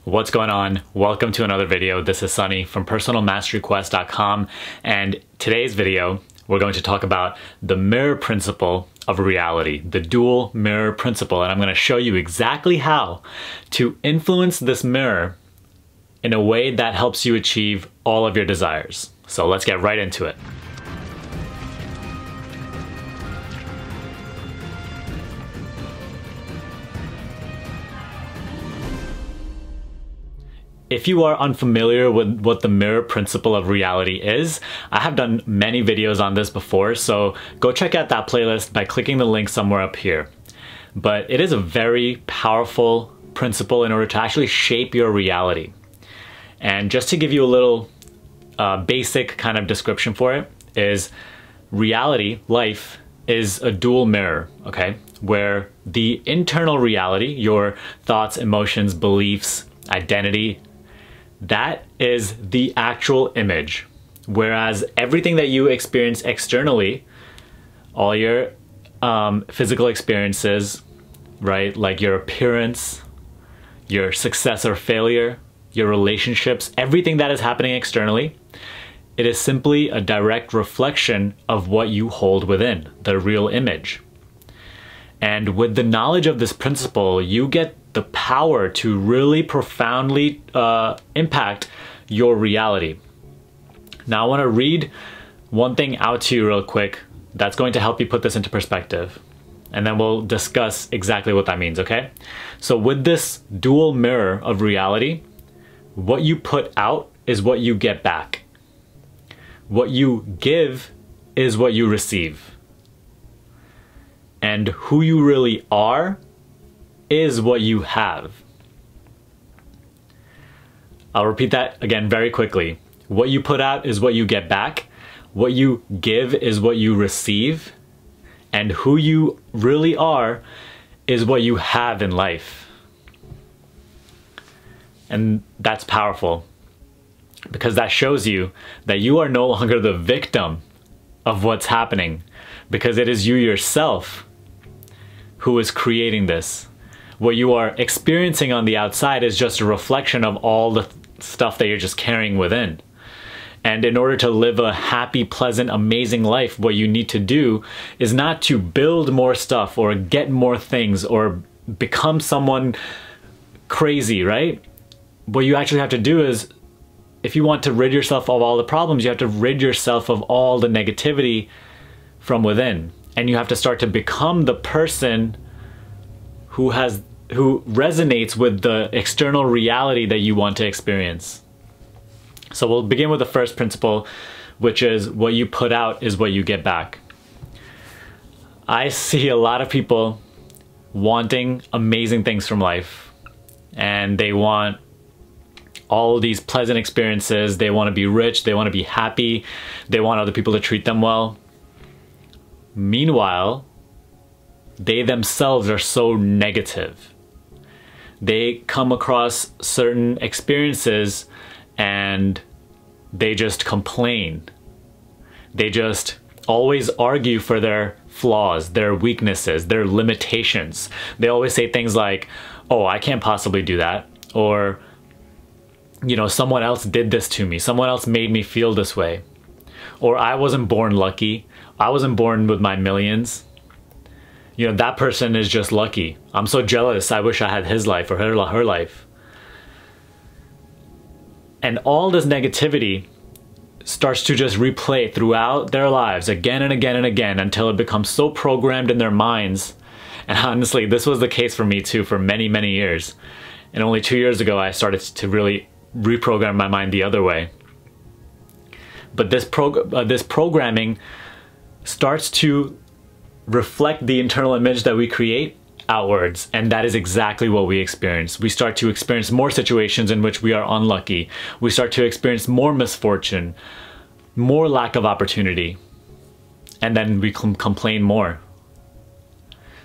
What's going on? Welcome to another video. This is Sunny from personalmasteryquest.com, and today's video we're going to talk about the mirror principle of reality, the dual mirror principle, and I'm going to show you exactly how to influence this mirror in a way that helps you achieve all of your desires. So let's get right into it. If you are unfamiliar with what the mirror principle of reality is, I have done many videos on this before, so go check out that playlist by clicking the link somewhere up here. But it is a very powerful principle in order to actually shape your reality. And just to give you a little basic kind of description for it, is reality, life, is a dual mirror, okay? Where the internal reality, your thoughts, emotions, beliefs, identity, that is the actual image. Whereas everything that you experience externally, all your physical experiences, right? Like your appearance, your success or failure, your relationships, everything that is happening externally, it is simply a direct reflection of what you hold within, the real image. And with the knowledge of this principle, you get the power to really profoundly impact your reality. Now I want to read one thing out to you real quick that's going to help you put this into perspective. And then we'll discuss exactly what that means, okay? So with this dual mirror of reality, what you put out is what you get back. What you give is what you receive. And who you really are is what you have. I'll repeat that again very quickly. What you put out is what you get back. What you give is what you receive. And who you really are is what you have in life. And that's powerful, because that shows you that you are no longer the victim of what's happening, because it is you yourself who is creating this. What you are experiencing on the outside is just a reflection of all the stuff that you're just carrying within. And in order to live a happy, pleasant, amazing life, what you need to do is not to build more stuff or get more things or become someone crazy, right? What you actually have to do is, if you want to rid yourself of all the problems, you have to rid yourself of all the negativity from within. And you have to start to become the person who resonates with the external reality that you want to experience. So we'll begin with the first principle, which is what you put out is what you get back. I see a lot of people wanting amazing things from life, and they want all these pleasant experiences. They want to be rich, they want to be happy, they want other people to treat them well. Meanwhile, they themselves are so negative. They come across certain experiences and they just complain. They just always argue for their flaws, their weaknesses, their limitations. They always say things like, oh, I can't possibly do that. Or, you know, someone else did this to me. Someone else made me feel this way. Or I wasn't born lucky. I wasn't born with my millions. You know, that person is just lucky. I'm so jealous. I wish I had his life or her life. And all this negativity starts to just replay throughout their lives again and again and again until it becomes so programmed in their minds. And honestly, this was the case for me too for many, many years. And only 2 years ago, I started to really reprogram my mind the other way. But this programming starts to reflect the internal image that we create outwards, and that is exactly what we experience. We start to experience more situations in which we are unlucky. We start to experience more misfortune, more lack of opportunity, and then we complain more.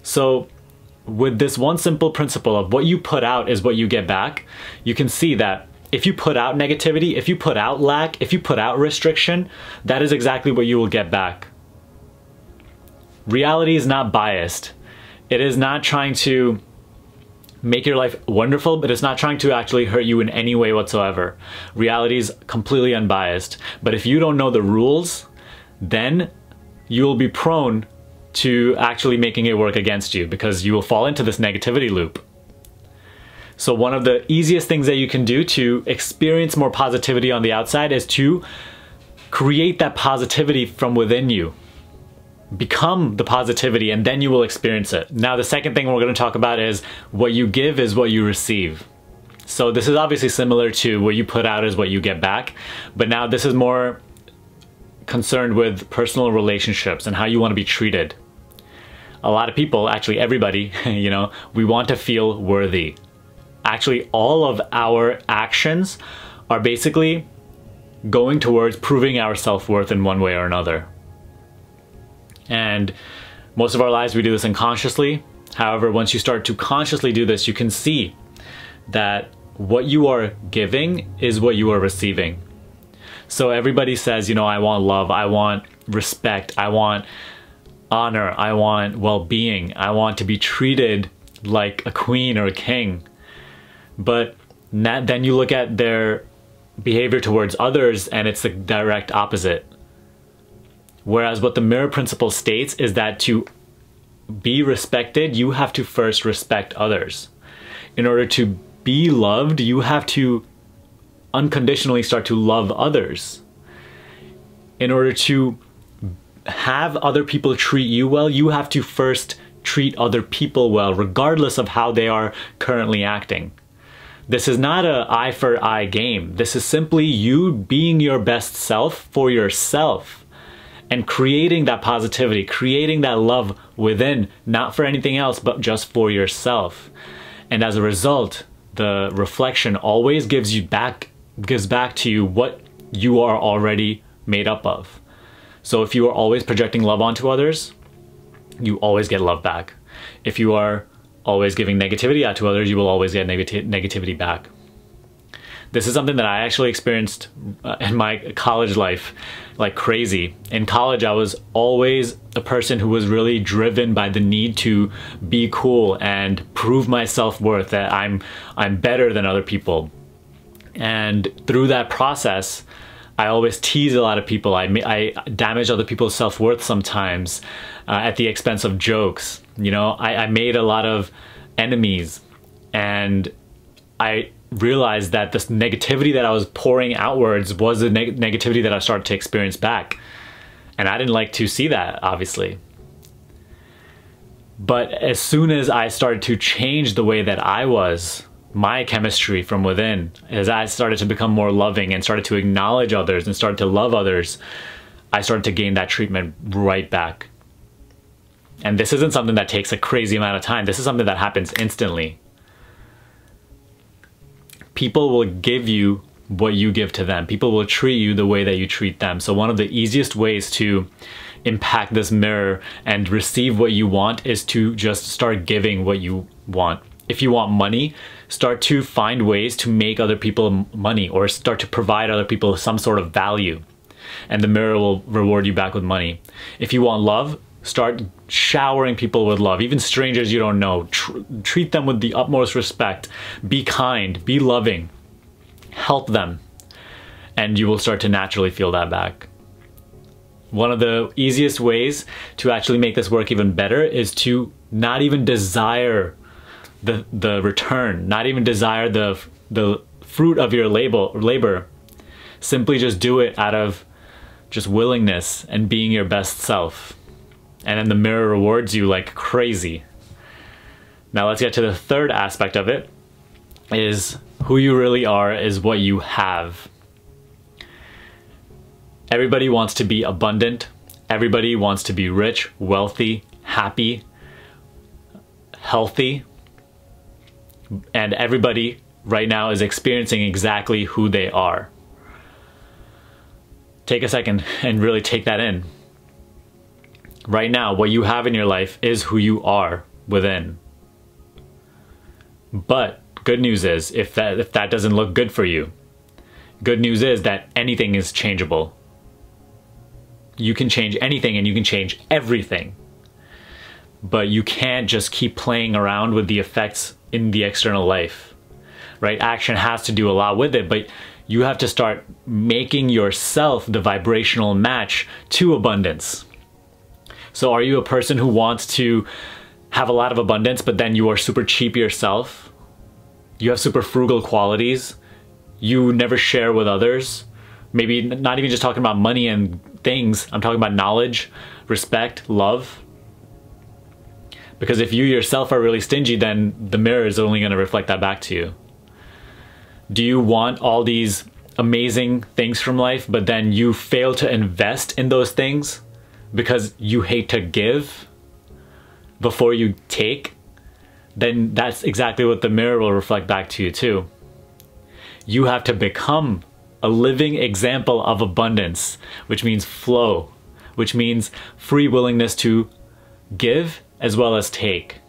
So with this one simple principle of what you put out is what you get back, you can see that if you put out negativity, if you put out lack, if you put out restriction, that is exactly what you will get back. Reality is not biased. It is not trying to make your life wonderful, but it's not trying to actually hurt you in any way whatsoever. Reality is completely unbiased. But if you don't know the rules, then you will be prone to actually making it work against you, because you will fall into this negativity loop. So one of the easiest things that you can do to experience more positivity on the outside is to create that positivity from within you. Become the positivity, and then you will experience it. Now, the second thing we're going to talk about is what you give is what you receive. So this is obviously similar to what you put out is what you get back, but now this is more concerned with personal relationships and how you want to be treated. A lot of people, actually everybody, you know, we want to feel worthy. Actually, all of our actions are basically going towards proving our self-worth in one way or another. And most of our lives we do this unconsciously. However, once you start to consciously do this, you can see that what you are giving is what you are receiving. So everybody says, you know, I want love, I want respect, I want honor, I want well-being, I want to be treated like a queen or a king. But then you look at their behavior towards others and it's the direct opposite. Whereas what the mirror principle states is that to be respected, you have to first respect others. In order to be loved, you have to unconditionally start to love others. In order to have other people treat you well, you have to first treat other people well, regardless of how they are currently acting. This is not an eye for eye game. This is simply you being your best self for yourself and creating that positivity, creating that love within, not for anything else, but just for yourself. And as a result, the reflection always gives back to you what you are already made up of. So if you are always projecting love onto others, you always get love back. If you are always giving negativity out to others, you will always get negativity back. This is something that I actually experienced in my college life like crazy. In college, I was always a person who was really driven by the need to be cool and prove my self-worth, that I'm better than other people. And through that process, I always tease a lot of people. I damage other people's self-worth sometimes at the expense of jokes. You know, I made a lot of enemies, and I realized that this negativity that I was pouring outwards was the negativity that I started to experience back. And I didn't like to see that, obviously. But as soon as I started to change the way that I was, my chemistry from within, as I started to become more loving and started to acknowledge others and started to love others, I started to gain that treatment right back. And this isn't something that takes a crazy amount of time. This is something that happens instantly. People will give you what you give to them. People will treat you the way that you treat them. So one of the easiest ways to impact this mirror and receive what you want is to just start giving what you want. If you want money, start to find ways to make other people money, or start to provide other people some sort of value, and the mirror will reward you back with money. If you want love, start showering people with love, even strangers you don't know. Treat them with the utmost respect. Be kind, be loving, help them, and you will start to naturally feel that back. One of the easiest ways to actually make this work even better is to not even desire the return, not even desire the fruit of your labor. Simply just do it out of just willingness and being your best self. And then the mirror rewards you like crazy. Now let's get to the third aspect of it, is who you really are is what you have. Everybody wants to be abundant. Everybody wants to be rich, wealthy, happy, healthy. And everybody right now is experiencing exactly who they are. Take a second and really take that in. Right now, what you have in your life is who you are within. But good news is, if that doesn't look good for you, good news is that anything is changeable. You can change anything and you can change everything. But you can't just keep playing around with the effects in the external life, right? Action has to do a lot with it, but you have to start making yourself the vibrational match to abundance. So are you a person who wants to have a lot of abundance, but then you are super cheap yourself? You have super frugal qualities. You never share with others. Maybe not even just talking about money and things. I'm talking about knowledge, respect, love. Because if you yourself are really stingy, then the mirror is only going to reflect that back to you. Do you want all these amazing things from life, but then you fail to invest in those things because you hate to give before you take? Then that's exactly what the mirror will reflect back to you too. You have to become a living example of abundance, which means flow, which means free willingness to give as well as take.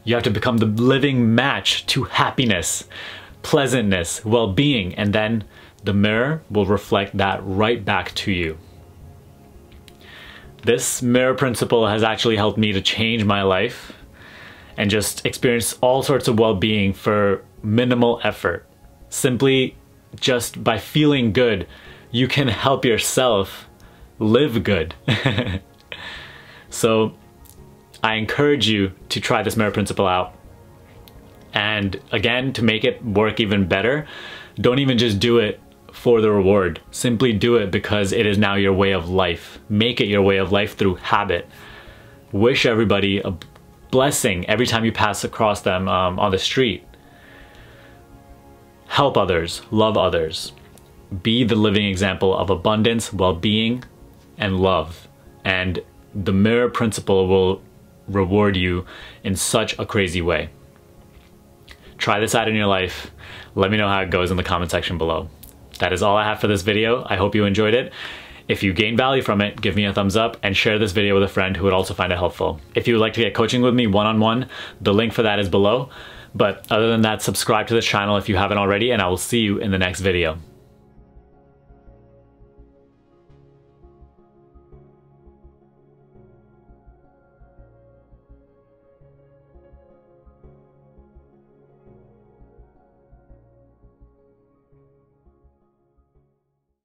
You have to become the living match to happiness, pleasantness, well-being, and then the mirror will reflect that right back to you. This mirror principle has actually helped me to change my life and just experience all sorts of well-being for minimal effort. Simply just by feeling good, you can help yourself live good. So I encourage you to try this mirror principle out. And again, to make it work even better, don't even just do it for the reward. Simply do it because it is now your way of life. Make it your way of life through habit. Wish everybody a blessing every time you pass across them on the street. Help others, love others. Be the living example of abundance, well-being, and love. And the mirror principle will reward you in such a crazy way. Try this out in your life. Let me know how it goes in the comment section below. That is all I have for this video. I hope you enjoyed it. If you gain value from it, give me a thumbs up and share this video with a friend who would also find it helpful. If you would like to get coaching with me one-on-one, the link for that is below. But other than that, subscribe to this channel if you haven't already, and I will see you in the next video.